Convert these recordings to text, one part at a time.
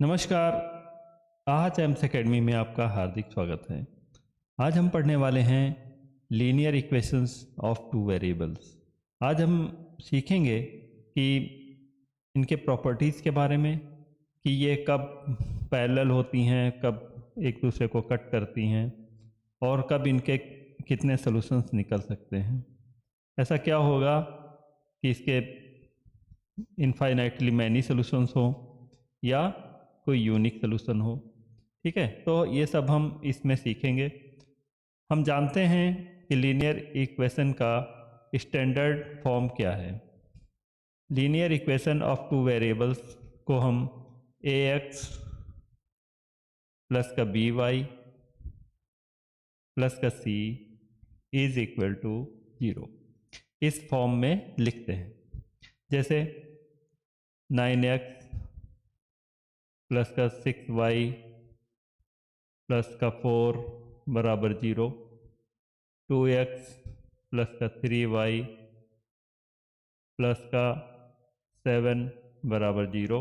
नमस्कार। आज AIIMS academy में आपका हार्दिक स्वागत है। आज हम पढ़ने वाले हैं linear equations of two variables. आज हम सीखेंगे कि इनके प्रॉपर्टीज़ के बारे में, कि ये कब पैरेलल होती हैं, कब एक दूसरे को कट करती हैं और कब इनके कितने सॉल्यूशंस निकल सकते हैं। ऐसा क्या होगा कि इसके इनफाइनाइटली मैनी सॉल्यूशंस हों या कोई यूनिक सॉल्यूशन हो। ठीक है, तो ये सब हम इसमें सीखेंगे। हम जानते हैं कि लीनियर इक्वेशन का स्टैंडर्ड फॉर्म क्या है। Linear equation of two variables को हम ए एक्स प्लस का बी वाई प्लस का सी इज इक्वल टू 0 इस फॉर्म में लिखते हैं। जैसे 9x प्लस का 6y प्लस का 4 बराबर 0, 2x प्लस का 3y प्लस का 7 बराबर 0।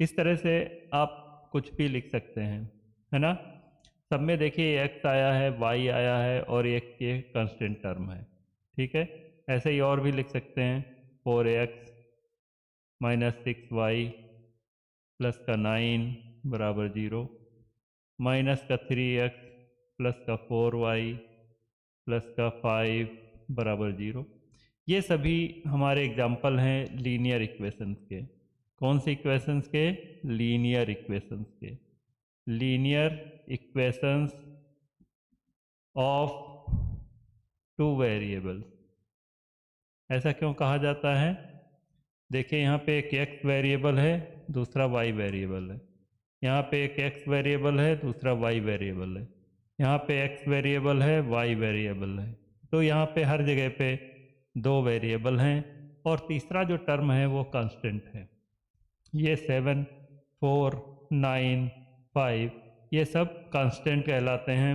इस तरह से आप कुछ भी लिख सकते हैं, है ना। सब में देखिए x आया है, y आया है और एक ये कांस्टेंट टर्म है। ठीक है, ऐसे ही और भी लिख सकते हैं। 4x माइनस 6y प्लस का 9 बराबर 0, माइनस का 3x प्लस का 4y प्लस का 5 बराबर 0। ये सभी हमारे एग्जाम्पल हैं लीनियर इक्वेशंस के। कौन से इक्वेशंस के? लीनियर इक्वेशंस के। Linear equations of two variables. ऐसा क्यों कहा जाता है? देखिए, यहाँ पे एक x वेरिएबल है, दूसरा y वेरिएबल है। यहाँ पे एक x वेरिएबल है, दूसरा y वेरिएबल है। यहाँ पे x वेरिएबल है, y वेरिएबल है। तो यहाँ पे हर जगह पे दो वेरिएबल हैं और तीसरा जो टर्म है वो कांस्टेंट है। ये 7, 4, 9, 5 ये सब कांस्टेंट कहलाते हैं।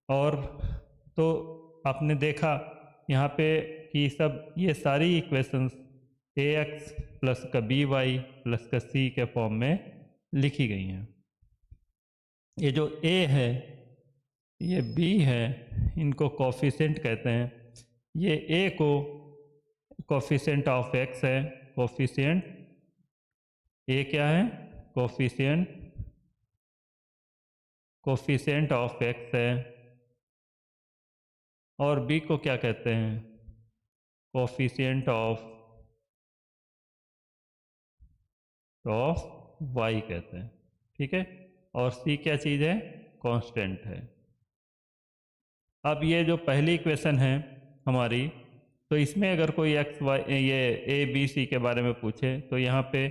और तो आपने देखा यहाँ पे कि सब ये सारी इक्वेशंस ए एक्स प्लस का बी वाई प्लस का सी के फॉर्म में लिखी गई हैं। ये जो ए है, ये बी है, इनको कोफिशिएंट कहते हैं। ये ए को कोफिशिएंट ऑफ एक्स है। कोफिशिएंट ए क्या है? कोफिशिएंट ऑफ एक्स है। और बी को क्या कहते हैं? कोफिशिएंट ऑफ वाई कहते हैं। ठीक है, और सी क्या चीज़ है? कांस्टेंट है। अब ये जो पहली इक्वेशन है हमारी, तो इसमें अगर कोई एक्स वाई ये ए बी सी के बारे में पूछे तो यहाँ पे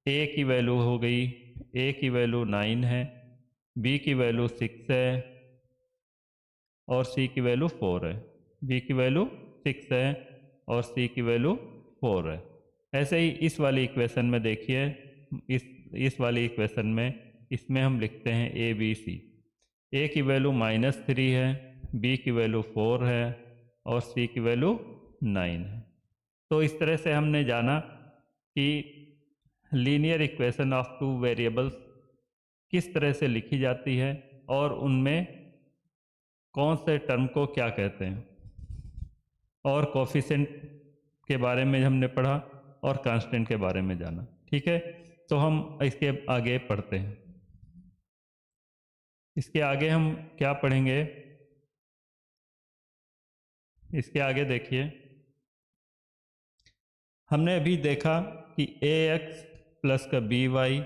ए की वैल्यू हो गई, ए की वैल्यू 9 है, बी की वैल्यू 6 है और सी की वैल्यू 4 है। बी की वैल्यू 6 है और सी की वैल्यू 4 है। ऐसे ही इस वाली इक्वेशन में देखिए, इस वाली इक्वेशन में इसमें हम लिखते हैं ए बी सी। ए की वैल्यू -3 है, बी की वैल्यू 4 है और सी की वैल्यू 9 है। तो इस तरह से हमने जाना कि linear equation of two variables किस तरह से लिखी जाती है और उनमें कौन से टर्म को क्या कहते हैं। और कोफिशिएंट के बारे में हमने पढ़ा और कांस्टेंट के बारे में जाना। ठीक है, तो हम इसके आगे पढ़ते हैं। इसके आगे हम क्या पढ़ेंगे? इसके आगे देखिए, हमने अभी देखा कि ए एक्स प्लस का बी वाई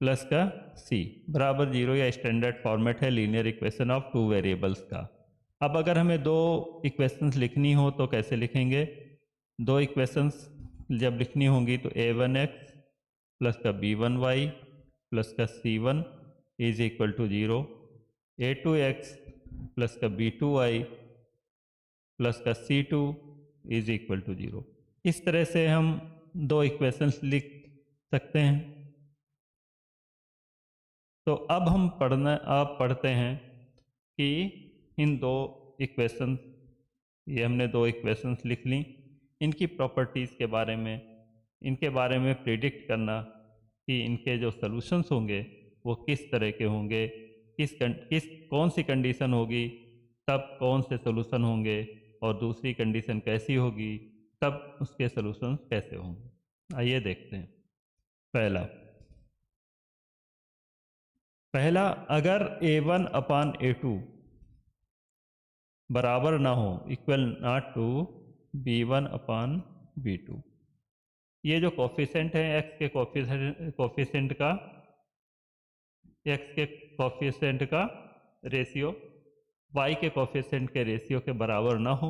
प्लस का सी बराबर 0 या स्टैंडर्ड फॉर्मेट है linear equation of two variables का। अब अगर हमें दो इक्वेशंस लिखनी हो तो कैसे लिखेंगे? दो इक्वेशंस जब लिखनी होंगी तो a1x प्लस का b1y प्लस का c1 is equal to 0, a2x plus का b2y प्लस का c2 इज इक्वल टू 0। इस तरह से हम दो इक्वेशंस लिख सकते हैं। तो अब हम पढ़ते हैं कि इन दो इक्वेशंस, ये हमने दो इक्वेशंस लिख ली, इनकी प्रॉपर्टीज़ के बारे में, इनके बारे में प्रिडिक्ट करना कि इनके जो सॉल्यूशंस होंगे वो किस तरह के होंगे, कौन सी कंडीशन होगी तब कौन से सॉल्यूशन होंगे, और दूसरी कंडीशन कैसी होगी तब उसके सॉल्यूशंस कैसे होंगे। आइए देखते हैं। पहला, अगर a1 अपान a2 बराबर ना हो, equal not to b1 upon b2, ये जो कोफिशेंट है x के कोफिशेंट का रेशियो y के कोफिशेंट के रेशियो के बराबर ना हो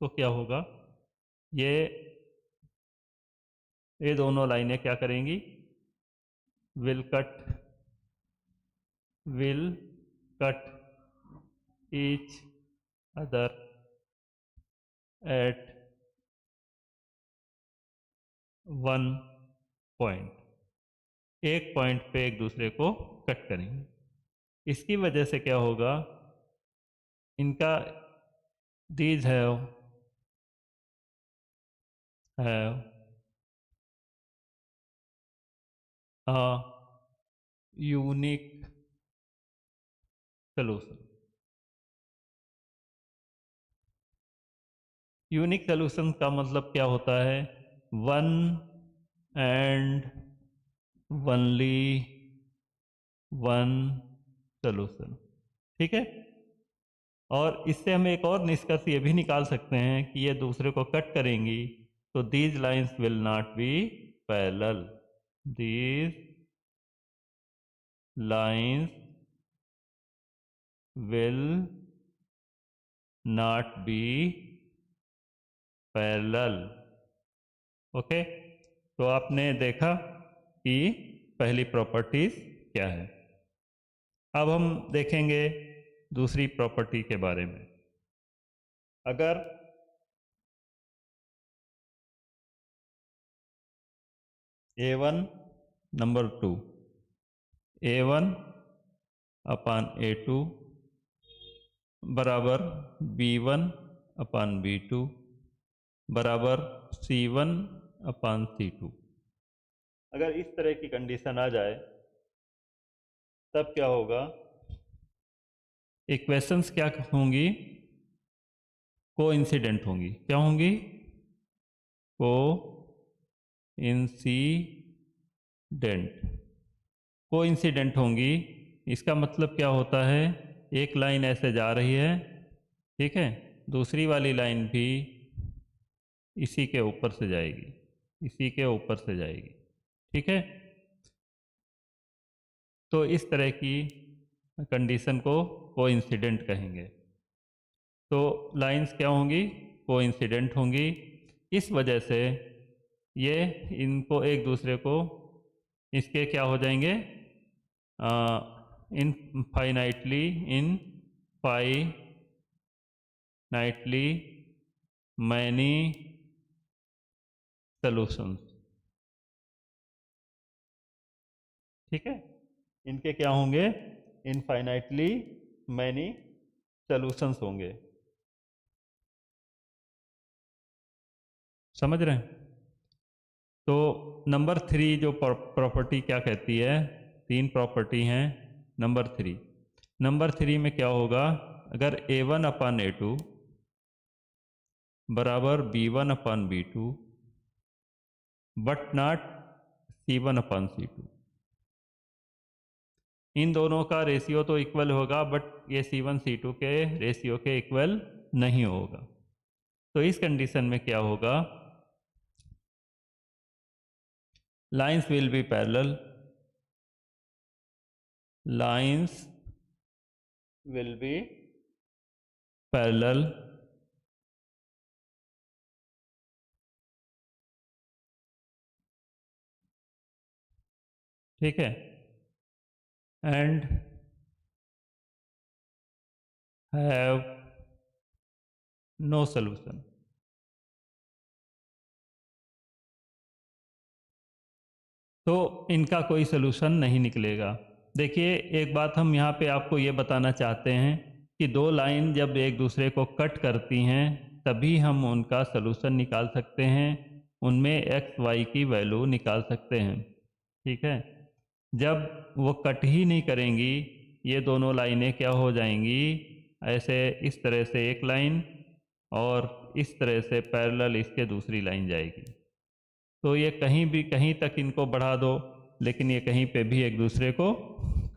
तो क्या होगा, ये दोनों लाइनें क्या करेंगी, will cut each other at one point, एक पॉइंट पे एक दूसरे को कट करेंगे। इसकी वजह से क्या होगा, इनका these have a unique solution। Unique solution का मतलब क्या होता है, one and only one solution. ठीक है, और इससे हम एक और निष्कर्ष ये भी निकाल सकते हैं कि ये दूसरे को कट करेंगी तो these lines will not be parallel, these lines will not be parallel. Okay, तो आपने देखा कि पहली प्रॉपर्टीज क्या है। अब हम देखेंगे दूसरी प्रॉपर्टी के बारे में। अगर a1 number 2 a1 upon a2 बराबर b1 अपान b2 बराबर c1 अपान c2, अगर इस तरह की कंडीशन आ जाए तब क्या होगा, इक्वेशंस क्या होंगी, कोइंसिडेंट होंगी। क्या होंगी, कोइंसिडेंट होंगी। इसका मतलब क्या होता है, एक लाइन ऐसे जा रही है, ठीक है, दूसरी वाली लाइन भी इसी के ऊपर से जाएगी, इसी के ऊपर से जाएगी। ठीक है, तो इस तरह की कंडीशन को कोइंसिडेंट कहेंगे। तो लाइंस क्या होंगी, कोइंसिडेंट होंगी। इस वजह से ये इनको एक दूसरे को, इसके क्या हो जाएंगे, इनफाइनाइटली मैनी सॉल्यूशंस। ठीक है, इनके क्या होंगे, इनफाइनाइटली मैनी सॉल्यूशंस होंगे। समझ रहे हैं। तो नंबर 3 जो प्रॉपर्टी क्या कहती है, 3 प्रॉपर्टी हैं। नंबर 3 में क्या होगा, अगर a1 अपान a2 बराबर b1 upon b2 but not c1 upon c2, इन दोनों का रेशियो तो इक्वल होगा बट ये c1 c2 के रेशियो के इक्वल नहीं होगा। तो इस कंडीशन में क्या होगा, lines will be parallel, lines will be parallel ठीक है, एंड हैव नो सॉल्यूशन। तो इनका कोई सलूशन नहीं निकलेगा। देखिए, एक बात हम यहाँ पे आपको ये बताना चाहते हैं कि दो लाइन जब एक दूसरे को कट करती हैं तभी हम उनका सलूशन निकाल सकते हैं, उनमें x y की वैल्यू निकाल सकते हैं। ठीक है। जब वो कट ही नहीं करेंगी, ये दोनों लाइनें क्या हो जाएंगी, ऐसे इस तरह से एक लाइन और इस तरह से पैरेलल इसके दूसरी लाइन जाएगी। तो ये कहीं भी कहीं तक इनको बढ़ा दो, लेकिन ये कहीं पे भी एक दूसरे को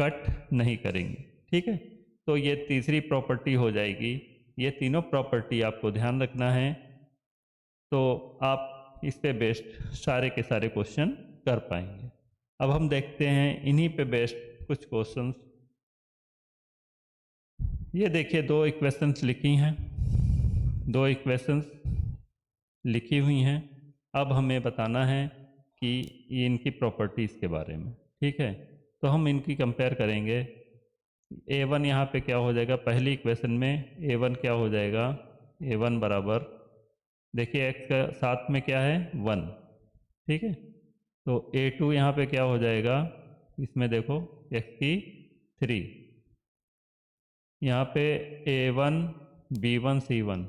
कट नहीं करेंगे। ठीक है, तो ये तीसरी प्रॉपर्टी हो जाएगी। ये तीनों प्रॉपर्टी आपको ध्यान रखना है, तो आप इस पे बेस्ड सारे के सारे क्वेश्चन कर पाएंगे। अब हम देखते हैं इन्हीं पे बेस्ड कुछ क्वेश्चंस। ये देखिए, दो इक्वेशंस लिखी हैं, दो इक्वेशंस लिखी हुई हैं। अब हमें बताना है कि ये इनकी प्रॉपर्टीज़ के बारे में। ठीक है, तो हम इनकी कंपेयर करेंगे। a1 यहाँ पे क्या हो जाएगा, पहली इक्वेशन में a1 क्या हो जाएगा, a1 बराबर, देखिए x का साथ में क्या है 1। ठीक है, तो a2 यहाँ पे क्या हो जाएगा, इसमें देखो x की 3, यहाँ पे a1 b1 c1,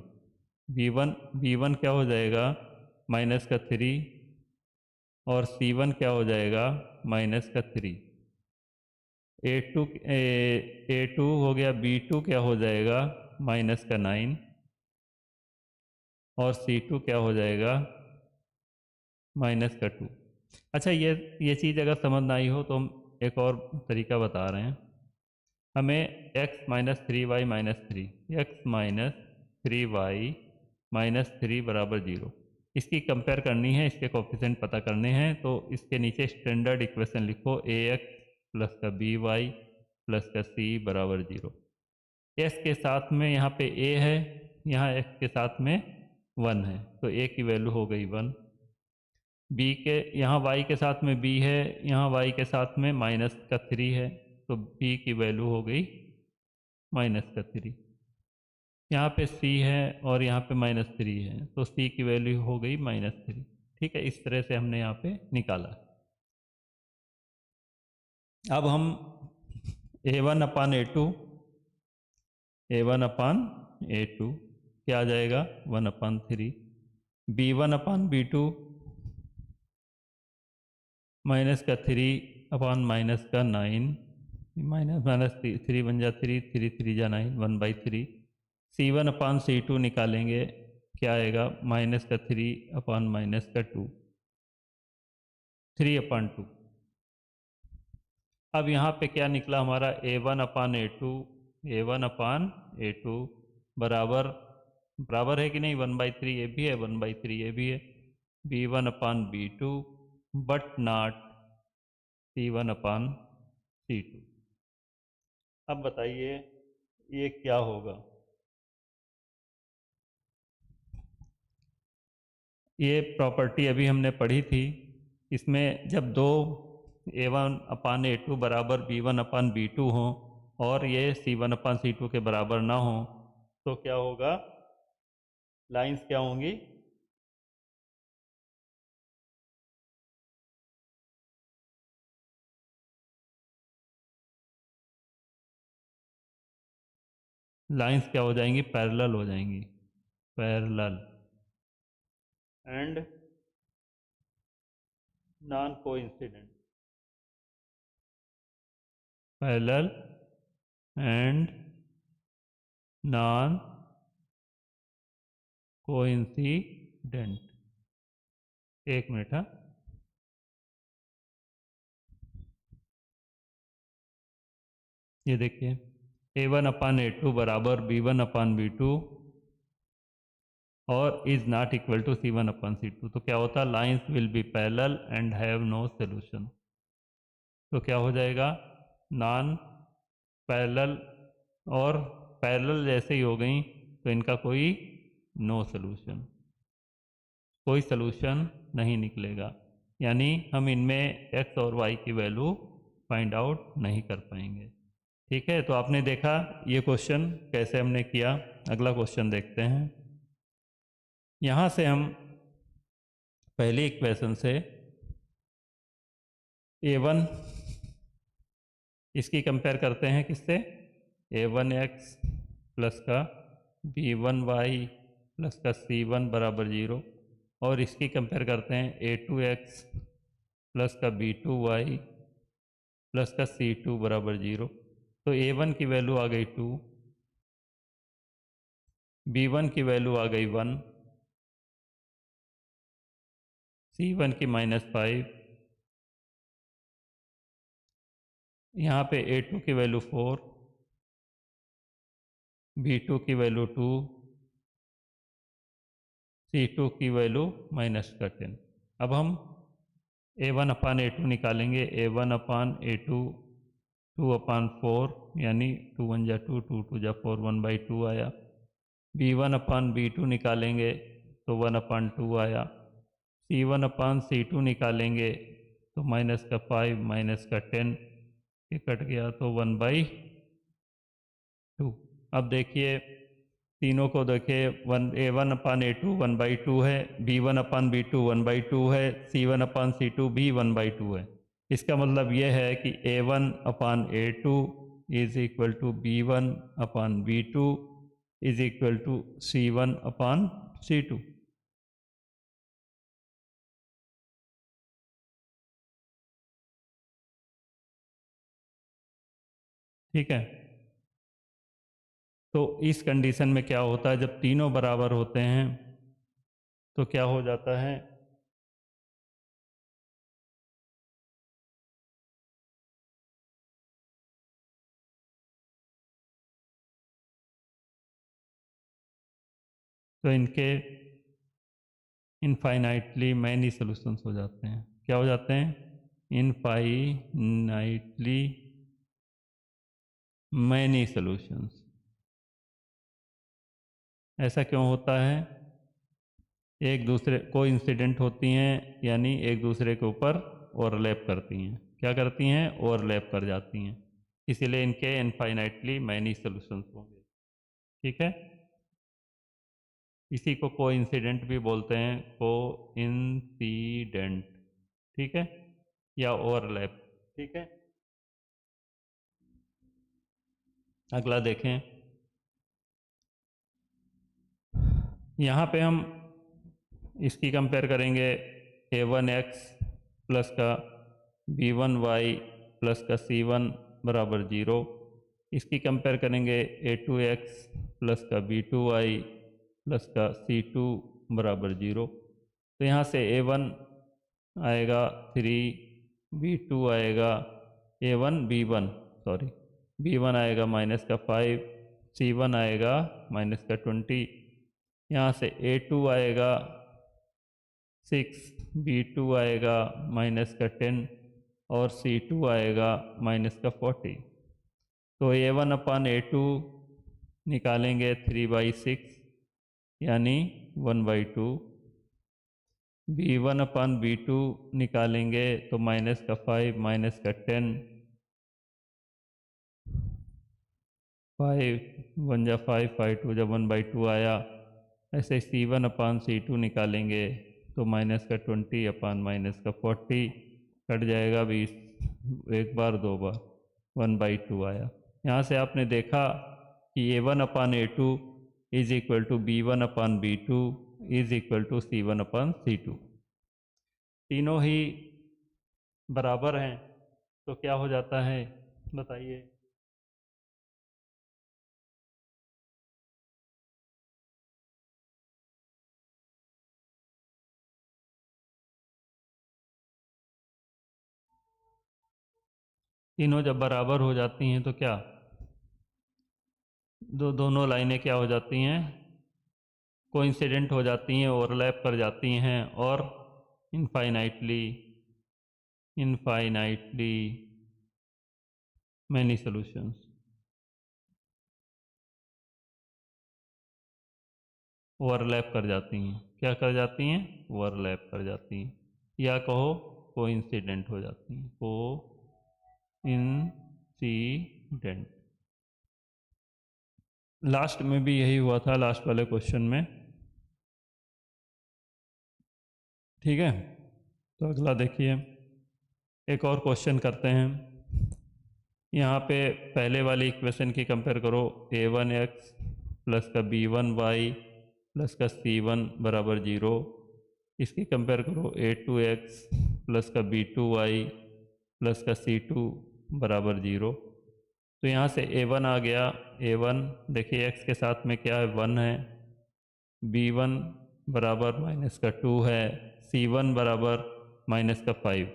b1 क्या हो जाएगा माइनस का 3, और c1 क्या हो जाएगा माइनस का 3। a2 हो गया, b2 क्या हो जाएगा माइनस का 9, और c2 क्या हो जाएगा माइनस का 2। अच्छा, ये चीज़ अगर समझ ना आई हो तो हम एक और तरीका बता रहे हैं। हमें x minus 3y minus 3, x minus 3y minus 3 बराबर 0, इसकी कंपेयर करनी है, इसके कोफिशिएंट पता करने हैं। तो इसके नीचे स्टैंडर्ड इक्वेशन लिखो, ax प्लस का by प्लस का c बराबर 0। s के साथ में यहाँ पे a है, यहाँ x के साथ में 1 है, तो a की वैल्यू हो गई 1। b के यहाँ y के साथ में b है, यहाँ y के साथ में माइनस का 3 है, तो b की वैल्यू हो गई माइनस का 3। यहाँ पे c है और यहाँ पे माइनस 3 है, तो c की वैल्यू हो गई माइनस 3। ठीक है, इस तरह से हमने यहाँ पे निकाला। अब हम a1 upon a2, a1 upon a2 क्या आ जाएगा 1 अपान 3, b1 अपान b2 माइनस का 3 अपान माइनस का 9, माइनस माइनस 3 बन जा 3, 3 3 जा 9, 1/3। c1 अपान c2 निकालेंगे, क्या आएगा माइनस का 3 अपान माइनस का 2, 3 अपान 2। अब यहाँ पे क्या निकला हमारा a1 upon a2, a1 upon a2 बराबर बराबर है कि नहीं 1/3 ये भी है, 1/3 ये भी है, b1 upon b2 but not c1 upon c2। अब बताइए ये क्या होगा। ये प्रॉपर्टी अभी हमने पढ़ी थी, इसमें जब दो a1 अपान a2 बराबर b1 अपान b2 हो और ये c1 अपान c2 के बराबर ना हो, तो क्या होगा, लाइंस क्या होंगी, लाइंस क्या हो जाएंगी, पैरेलल हो जाएंगी, parallel and non coincident, parallel and non coincident. एक मिनट, हाँ, ये देखिए a1 अपान a2 बराबर b1 अपान b2 और is not equal to c1 upon c2, तो क्या होता है, lines will be parallel and have no solution. तो क्या हो जाएगा, नॉन पैरेलल और पैरेलल जैसे ही हो गई, तो इनका कोई नो सोल्यूशन, कोई सोल्यूशन नहीं निकलेगा, यानी हम इनमें x और y की वैल्यू फाइंड आउट नहीं कर पाएंगे। ठीक है, तो आपने देखा ये क्वेश्चन कैसे हमने किया। अगला क्वेश्चन देखते हैं। यहाँ से हम पहली इक्वेशन से a1 इसकी कंपेयर करते हैं किससे, a1x प्लस का b1y प्लस का c1 बराबर 0, और इसकी कंपेयर करते हैं a2x प्लस का B2y प्लस का C2 बराबर 0। तो A1 की वैल्यू आ गई 2, B1 की वैल्यू आ गई 1, C1 की -5, यहाँ पे A2 की वैल्यू 4, B2 की वैल्यू 2, C2 की वैल्यू -10। अब हम A1 अपान A2 निकालेंगे। A1 अपान A2 2 अपान 4 यानी 2 1 जा 2, 2 2 जा 4, 1/2 आया। B1 अपान B2 निकालेंगे तो 1 अपान 2 आया। C1 अपान C2 निकालेंगे तो -5 -10 ये कट गया तो 1/2। अब देखिए तीनों को देखिए, A1 अपान A2 1/2 है, B1 अपान B2 1/2 है, C1 अपान C2 भी 1/2 है। इसका मतलब यह है कि A1 upon A2 is equal to B1 upon B2 is equal to C1 upon C2। ठीक है, तो इस कंडीशन में क्या होता है, जब तीनों बराबर होते हैं तो क्या हो जाता है, तो इनके इनफाइनाइटली मैनी सॉल्यूशंस हो जाते हैं। क्या हो जाते हैं? Infinitely many solutions. ऐसा क्यों होता है? एक दूसरे को इंसिडेंट होती हैं, यानी एक दूसरे के ऊपर ओवरलैप करती हैं। क्या करती हैं? ओवरलैप कर जाती हैं, इसीलिए इनके इनफाइनाइटली मैनी सॉल्यूशंस होंगे। ठीक है, इसी को कोइंसिडेंट भी बोलते हैं, कोइंसिडेंट। ठीक है, या ओवरलैप। ठीक है, अगला देखें। यहाँ पे हम इसकी कंपेयर करेंगे A1x प्लस का B1y प्लस का C1 बराबर 0। इसकी कंपेयर करेंगे A2x प्लस का B2y प्लस का C2 बराबर 0। तो यहाँ से A1 आएगा 3, B2 आएगा B1 आएगा -5, C1 आएगा -20। यहाँ से A2 आएगा 6, B2 आएगा -10 और C2 आएगा -40। तो A1 अपान A2 निकालेंगे 3/6 यानी 1/2। B1 अपान B2 निकालेंगे तो -5 -10, 5 1 जा 5, 5 2 जा 1/2 आया। ऐसे C1 अपान C2 निकालेंगे तो -20 अपान -40 कट जाएगा 20, एक बार दो बार 1/2 आया। यहाँ से आपने देखा कि A1 upon A2 is equal to B1 upon B2 is equal to C1 upon C2। तीनों ही बराबर हैं तो क्या हो जाता है, बताइए। तीनों जब बराबर हो जाती हैं तो क्या, दोनों लाइनें क्या हो जाती हैं, कोइंसिडेंट हो जाती हैं, ओवरलैप कर जाती हैं और इनफाइनाइटली मैनी सॉल्यूशंस ओवरलैप कर जाती हैं। क्या कर जाती हैं? ओवरलैप कर जाती हैं, या कहो कोइंसिडेंट हो जाती हैं, कोइंसिडेंट। लास्ट में भी यही हुआ था, लास्ट वाले क्वेश्चन में। ठीक है, तो अगला देखिए, एक और क्वेश्चन करते हैं। यहाँ पे पहले वाली इक्वेशन की कंपेयर करो, A1x प्लस का B1y प्लस का C1 बराबर 0। इसकी कंपेयर करो A2x प्लस का b2y प्लस का c2 बराबर 0। तो यहाँ से a1 आ गया। a1 देखिए x के साथ में क्या है, 1 है। b1 बराबर माइनस का 2 है। c1 बराबर माइनस का 5।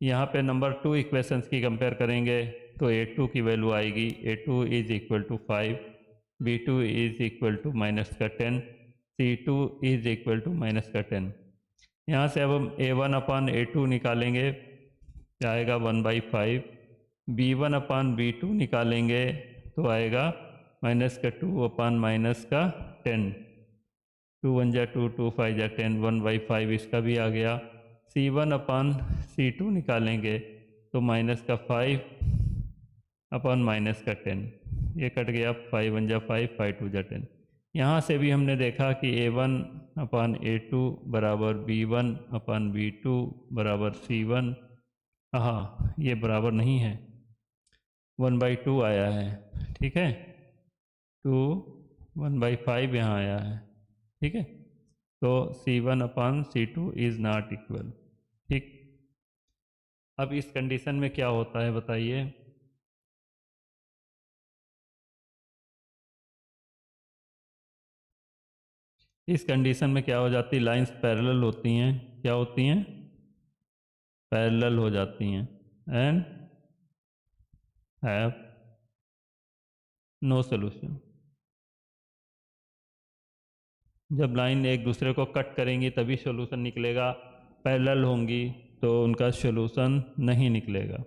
यहाँ पे नंबर 2 इक्वेशंस की कंपेयर करेंगे तो a2 की वैल्यू आएगी a2 is equal to 5, b2 is equal to minus का 10, c2 is equal to minus का 10। यहाँ से अब हम a1 अपान a2 निकालेंगे, क्या आएगा 1/5। b1 अपान b2 निकालेंगे तो आएगा माइनस का 2 अपान माइनस का 10। 2 1 जा 2, 2 5 जा 10, 1/5 इसका भी आ गया। c1 अपान c2 निकालेंगे तो माइनस का 5 अपान माइनस का 10, ये कट गया। 5 1 जा 5, 5 2 जा 10। यहाँ से भी हमने देखा कि a1 अपान a2 बराबर b1 अपान b2 बराबर c1। हाँ, ये बराबर नहीं है, 1/2 आया है, ठीक है। 2 1/5 यहाँ आया है, ठीक है। तो c1 upon c2 is not equal, ठीक। अब इस कंडीशन में क्या होता है बताइए। इस कंडीशन में क्या हो जाती है, लाइंस पैरेलल होती हैं। क्या होती हैं, पैरेलल हो जाती हैं एंड हैव नो सॉल्यूशन। जब लाइन एक दूसरे को कट करेंगी तभी सॉल्यूशन निकलेगा, पैरेलल होंगी तो उनका सॉल्यूशन नहीं निकलेगा,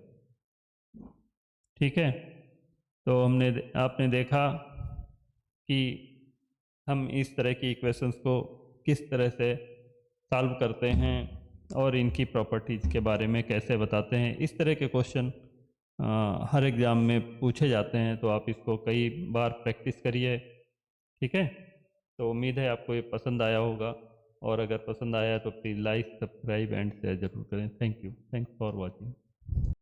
ठीक है। तो आपने देखा कि हम इस तरह की इक्वेशंस को किस तरह से सॉल्व करते हैं और इनकी प्रॉपर्टीज़ के बारे में कैसे बताते हैं। इस तरह के क्वेश्चन हर एग्ज़ाम में पूछे जाते हैं, तो आप इसको कई बार प्रैक्टिस करिए, ठीक है। तो उम्मीद है आपको ये पसंद आया होगा, और अगर पसंद आया तो please like, subscribe and share ज़रूर करें। Thank you, thanks for watching.